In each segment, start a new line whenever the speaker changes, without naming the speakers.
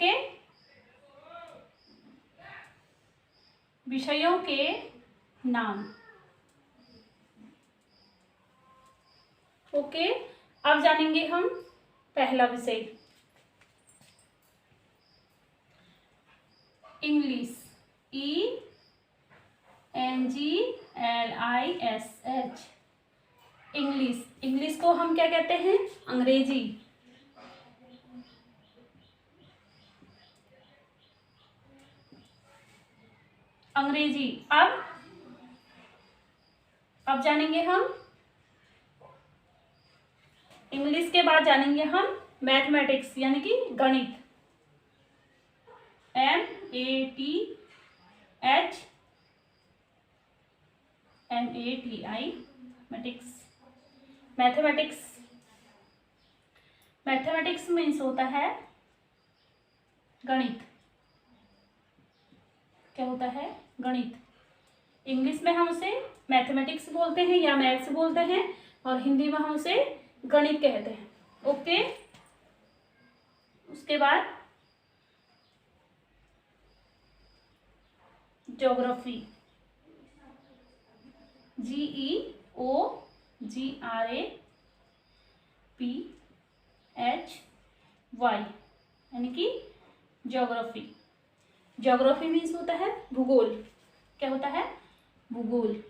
Okay, विषयों के नाम। ओके, अब जानेंगे हम पहला विषय इंग्लिश। ENGLISH, English. इंग्लिश को हम क्या कहते हैं? अंग्रेजी। अंग्रेजी। अब जानेंगे हम इंग्लिश के बाद जानेंगे हम मैथमेटिक्स यानी कि गणित। मैथमेटिक्स। मैथमेटिक्स मीन्स होता है गणित। क्या होता है? गणित। इंग्लिश में हम उसे मैथमेटिक्स बोलते हैं या मैथ्स बोलते हैं, और हिंदी में हम उसे गणित कहते हैं। ओके, उसके बाद ज्योग्राफी। GEOGRAPhy यानी कि ज्योग्राफी। ज्योग्राफी मीन्स होता है भूगोल। क्या होता है? भूगोल।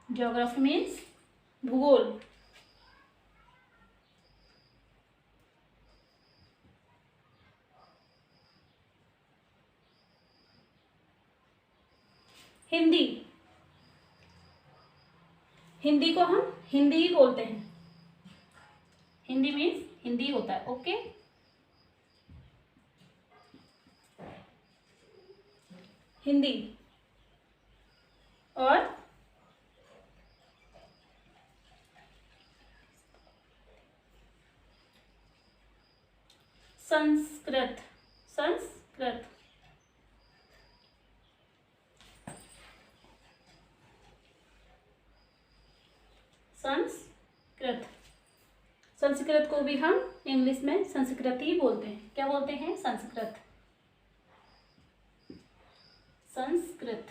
ज्योग्राफी मीन्स भूगोल। हिंदी। हिंदी को हम हिंदी ही बोलते हैं। हिंदी मीन्स हिंदी होता है। ओके, हिंदी। और संस्कृत। संस्कृत। संस्कृत। संस्कृत को भी हम इंग्लिश में संस्कृत ही बोलते हैं। क्या बोलते हैं? Sanskrit. Sanskrit.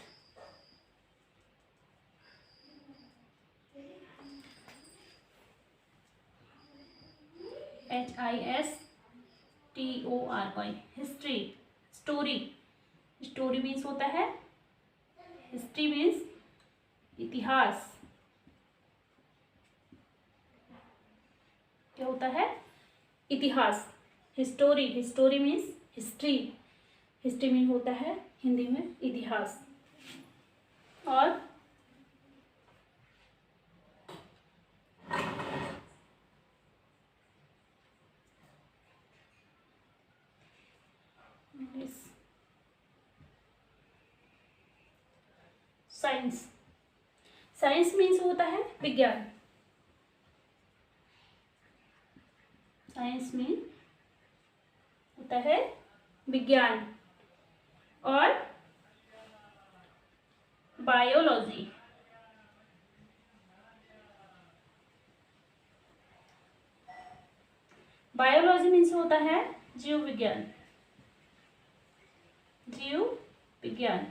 HISTORY। History. Story. Story means होता है हिस्ट्री मीन्स इतिहास। क्या होता है? इतिहास। History. History means history. History mean होता है हिंदी में इतिहास। और साइंस। साइंस मीन्स होता है विज्ञान। साइंस मीन होता है विज्ञान। और बायोलॉजी। बायोलॉजी मीन्स होता है जीव विज्ञान। जीव विज्ञान।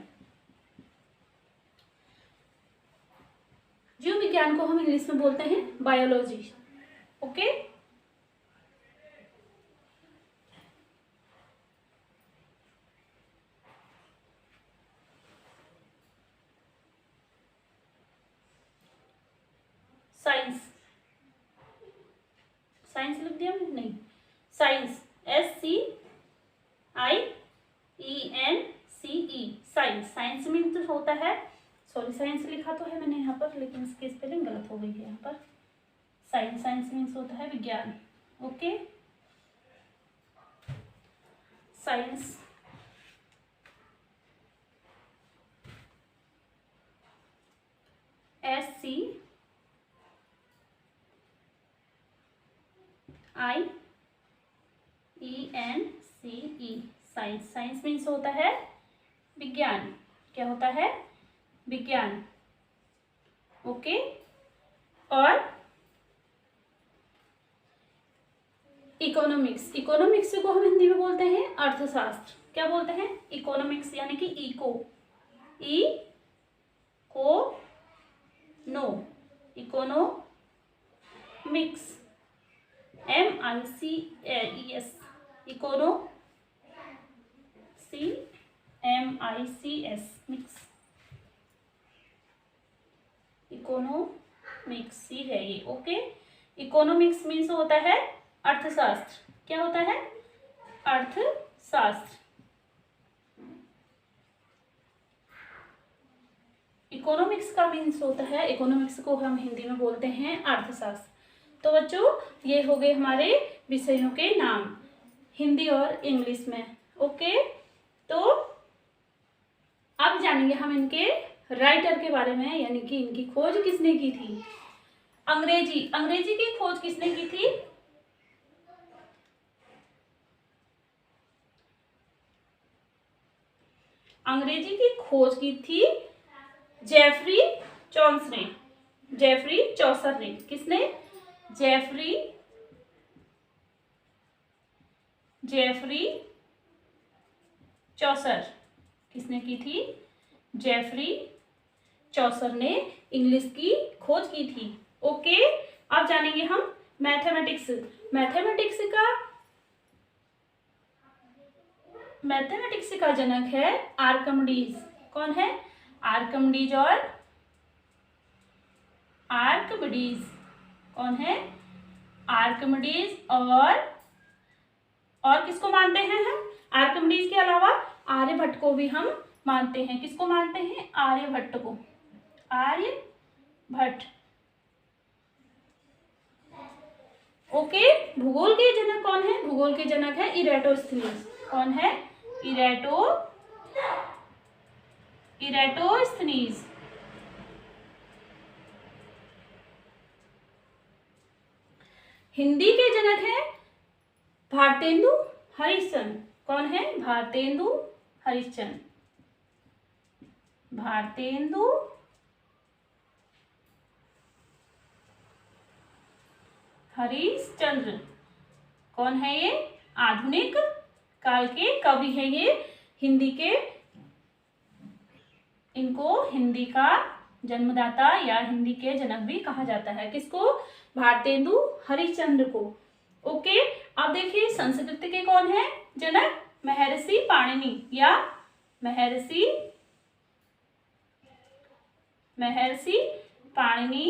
जीव विज्ञान को हम इंग्लिश में बोलते हैं बायोलॉजी। Okay, science. साइंस लिख दिया मैंने? नहीं, science. SCIENCE। Science. Science means होता है, सॉरी साइंस लिखा तो है मैंने यहाँ पर, लेकिन इसकी स्पेलिंग गलत हो गई है यहाँ पर। साइंस। साइंस मीन्स होता है विज्ञान। Okay, science. SCIENCE। Science. Science means होता है विज्ञान। क्या होता है? विज्ञान। ओके, और इकोनॉमिक्स, इकोनॉमिक्स को हम हिंदी में बोलते हैं अर्थशास्त्र। क्या बोलते हैं? इकोनॉमिक्स, यानी कि इको, ई को नो, economics, MICS, MICS, mics, economics ही है ये। ओके, इकोनॉमिक्स मीन्स होता है अर्थशास्त्र। क्या होता है? अर्थशास्त्र। इकोनॉमिक्स का मीन्स होता है, इकोनॉमिक्स को हम हिंदी में बोलते हैं अर्थशास्त्र। तो बच्चों, ये हो गए हमारे विषयों के नाम हिंदी और इंग्लिश में। ओके, तो अब जानेंगे हम इनके राइटर के बारे में, यानी कि इनकी खोज किसने की थी। अंग्रेजी, अंग्रेजी की खोज किसने की थी? अंग्रेजी की खोज की थी जेफरी चौसर ने। जेफरी चौसर ने। किसने? Geoffrey Chaucer. किसने की थी? जेफरी चौसर ने इंग्लिश की खोज की थी। ओके, अब जानेंगे हम मैथमेटिक्स। मैथमेटिक्स का जनक है आर्किमिडीज। कौन है? आर्किमिडीज। कौन है? आर्किमिडीज। और किसको मानते हैं हम? आर्किमिडीज के अलावा आर्यभट्ट को भी हम मानते हैं। किसको मानते हैं? आर्यभट्ट को। आर्यभट्ट। ओके, भूगोल के जनक कौन है? भूगोल के जनक है इरेटोस्थनीज। कौन है? इरेटोस्थनीज। हिंदी के जनक है भारतेंदु हरिश्चंद्र। कौन है? भारतेंदु हरिश्चंद्र। कौन है ये? आधुनिक काल के कवि है ये हिंदी के। इनको हिंदी का जन्मदाता या हिंदी के जनक भी कहा जाता है। किसको? भारतेंदु हरिश्चंद्र को। ओके, अब देखिए संस्कृत के कौन है जनक? महर्षि पाणिनि या महर्षि पाणिनि